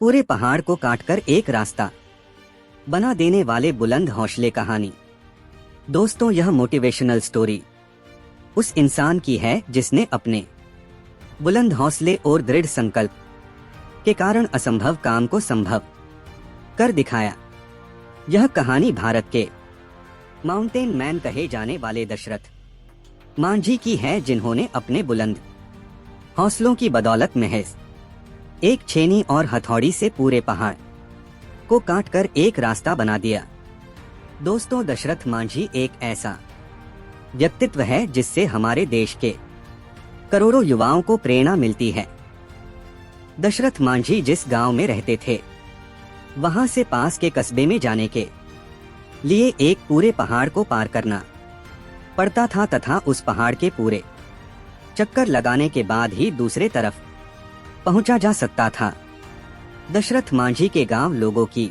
पूरे पहाड़ को काटकर एक रास्ता बना देने वाले बुलंद हौसले कहानी। दोस्तों, यह मोटिवेशनल स्टोरी उस इंसान की है जिसने अपने बुलंद हौसले और दृढ़ संकल्प के कारण असंभव काम को संभव कर दिखाया। यह कहानी भारत के माउंटेन मैन कहे जाने वाले दशरथ मांझी की है, जिन्होंने अपने बुलंद हौसलों की बदौलत महज एक छेनी और हथौड़ी से पूरे पहाड़ को काटकर एक रास्ता बना दिया। दोस्तों, दशरथ मांझी एक ऐसा व्यक्तित्व है जिससे हमारे देश के करोड़ों युवाओं को प्रेरणा मिलती है। दशरथ मांझी जिस गांव में रहते थे, वहां से पास के कस्बे में जाने के लिए एक पूरे पहाड़ को पार करना पड़ता था तथा उस पहाड़ के पूरे चक्कर लगाने के बाद ही दूसरे तरफ पहुंचा जा सकता था। दशरथ मांझी के गांव लोगों की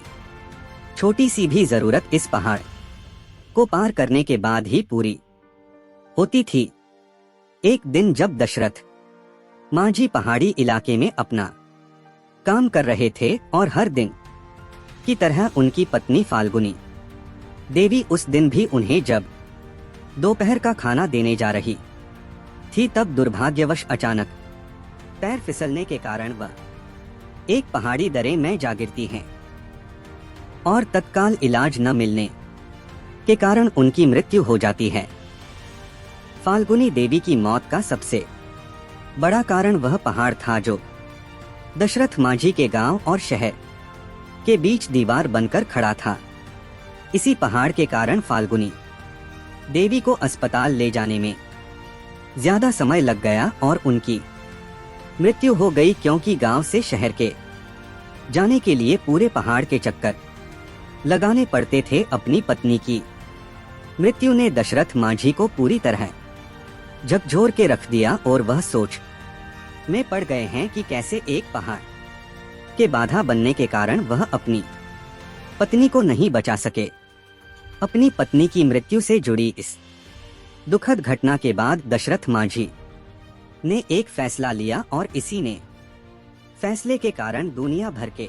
छोटी सी भी जरूरत इस पहाड़ को पार करने के बाद ही पूरी होती थी। एक दिन जब दशरथ मांझी पहाड़ी इलाके में अपना काम कर रहे थे और हर दिन की तरह उनकी पत्नी फाल्गुनी देवी उस दिन भी उन्हें जब दोपहर का खाना देने जा रही थी, तब दुर्भाग्यवश अचानक पैर फिसलने के कारण वह एक पहाड़ी दर्रे में जा गिरती हैं और तत्काल इलाज न मिलने के कारण उनकी मृत्यु हो जाती है। फाल्गुनी देवी की मौत का सबसे बड़ा कारण वह पहाड़ था जो दशरथ मांझी के गांव और शहर के बीच दीवार बनकर खड़ा था। इसी पहाड़ के कारण फाल्गुनी देवी को अस्पताल ले जाने में ज्यादा समय लग गया और उनकी मृत्यु हो गई, क्योंकि गांव से शहर के जाने के लिए पूरे पहाड़ के चक्कर लगाने पड़ते थे। अपनी पत्नी की मृत्यु ने दशरथ मांझी को पूरी तरह झकझोर के रख दिया और वह सोच में पड़ गए हैं कि कैसे एक पहाड़ के बाधा बनने के कारण वह अपनी पत्नी को नहीं बचा सके। अपनी पत्नी की मृत्यु से जुड़ी इस दुखद घटना के बाद दशरथ मांझी ने एक फैसला लिया और इसी ने फैसले के कारण दुनिया भर के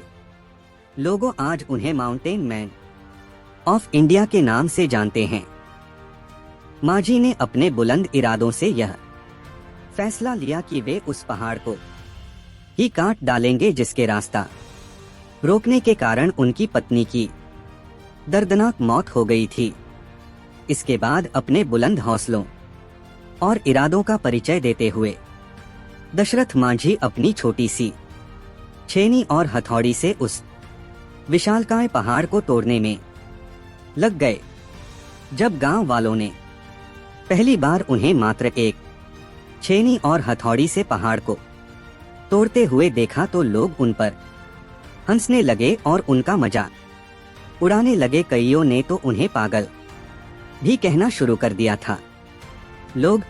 लोगों आज उन्हें माउंटेन मैन ऑफ इंडिया के नाम से जानते हैं। मांझी ने अपने बुलंद इरादों से यह फैसला लिया कि वे उस पहाड़ को ही काट डालेंगे जिसके रास्ता रोकने के कारण उनकी पत्नी की दर्दनाक मौत हो गई थी। इसके बाद अपने बुलंद हौसलों और इरादों का परिचय देते हुए दशरथ मांझी अपनी छोटी सी छेनी और हथौड़ी से उस विशालकाय पहाड़ को तोड़ने में लग गए। जब गांव वालों ने पहली बार उन्हें मात्र एक छेनी और हथौड़ी से पहाड़ को तोड़ते हुए देखा तो लोग उन पर हंसने लगे और उनका मजाक उड़ाने लगे। कईयों ने तो उन्हें पागल भी कहना शुरू कर दिया था। लोग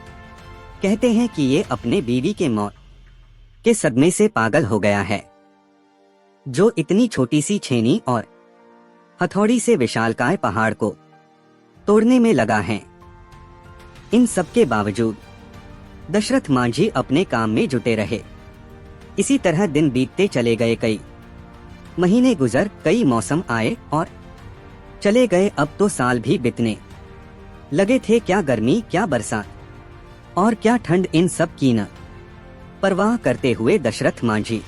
कहते हैं कि ये अपने बीवी के मौत के सदमे से पागल हो गया है, जो इतनी छोटी सी छेनी और हथौड़ी से विशालकाय पहाड़ को तोड़ने में लगा है। इन सब के बावजूद दशरथ मांझी अपने काम में जुटे रहे। इसी तरह दिन बीतते चले गए, कई महीने गुजर, कई मौसम आए और चले गए। अब तो साल भी बीतने लगे थे। क्या गर्मी, क्या बरसात और क्या ठंड, इन सब की न परवाह करते हुए दशरथ मांझी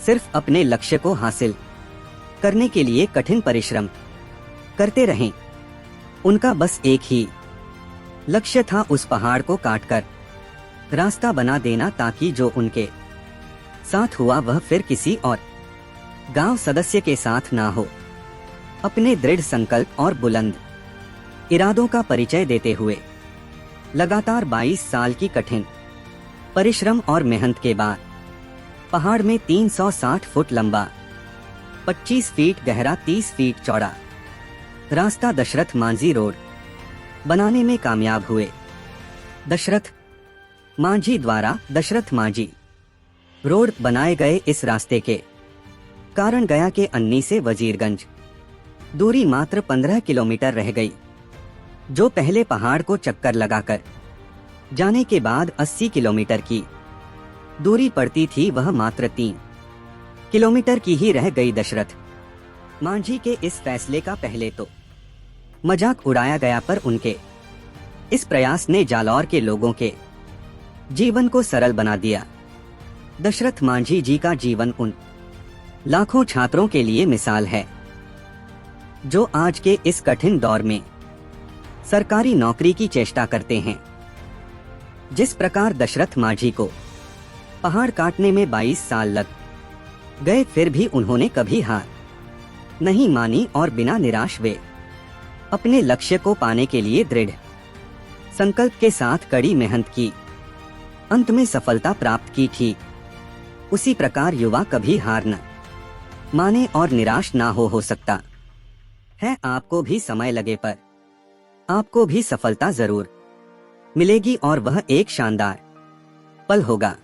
सिर्फ अपने लक्ष्य को हासिल करने के लिए कठिन परिश्रम करते रहे। उनका बस एक ही लक्ष्य था, उस पहाड़ को काटकर रास्ता बना देना, ताकि जो उनके साथ हुआ वह फिर किसी और गांव सदस्य के साथ ना हो। अपने दृढ़ संकल्प और बुलंद इरादों का परिचय देते हुए लगातार 22 साल की कठिन परिश्रम और मेहनत के बाद पहाड़ में 360 फुट लंबा, 25 फीट गहरा, 30 फीट चौड़ा रास्ता दशरथ मांझी रोड बनाने में कामयाब हुए। दशरथ मांझी द्वारा दशरथ मांझी रोड बनाए गए इस रास्ते के कारण गया के अन्नी से वजीरगंज दूरी मात्र 15 किलोमीटर रह गई। जो पहले पहाड़ को चक्कर लगाकर जाने के बाद 80 किलोमीटर की दूरी पड़ती थी, वह मात्र 3 किलोमीटर की ही रह गई। दशरथ मांझी के इस फैसले का पहले तो मजाक उड़ाया गया, पर उनके इस प्रयास ने जालौर के लोगों के जीवन को सरल बना दिया। दशरथ मांझी जी का जीवन उन लाखों छात्रों के लिए मिसाल है जो आज के इस कठिन दौर में सरकारी नौकरी की चेष्टा करते हैं। जिस प्रकार दशरथ मांझी को पहाड़ काटने में 22 साल लग गए, फिर भी उन्होंने कभी हार नहीं मानी और बिना निराश वे अपने लक्ष्य को पाने के लिए दृढ़ संकल्प के साथ कड़ी मेहनत की, अंत में सफलता प्राप्त की थी। उसी प्रकार युवा कभी हार न माने और निराश ना हो सकता है। आपको भी समय लगे पर आपको भी सफलता जरूर मिलेगी और वह एक शानदार पल होगा।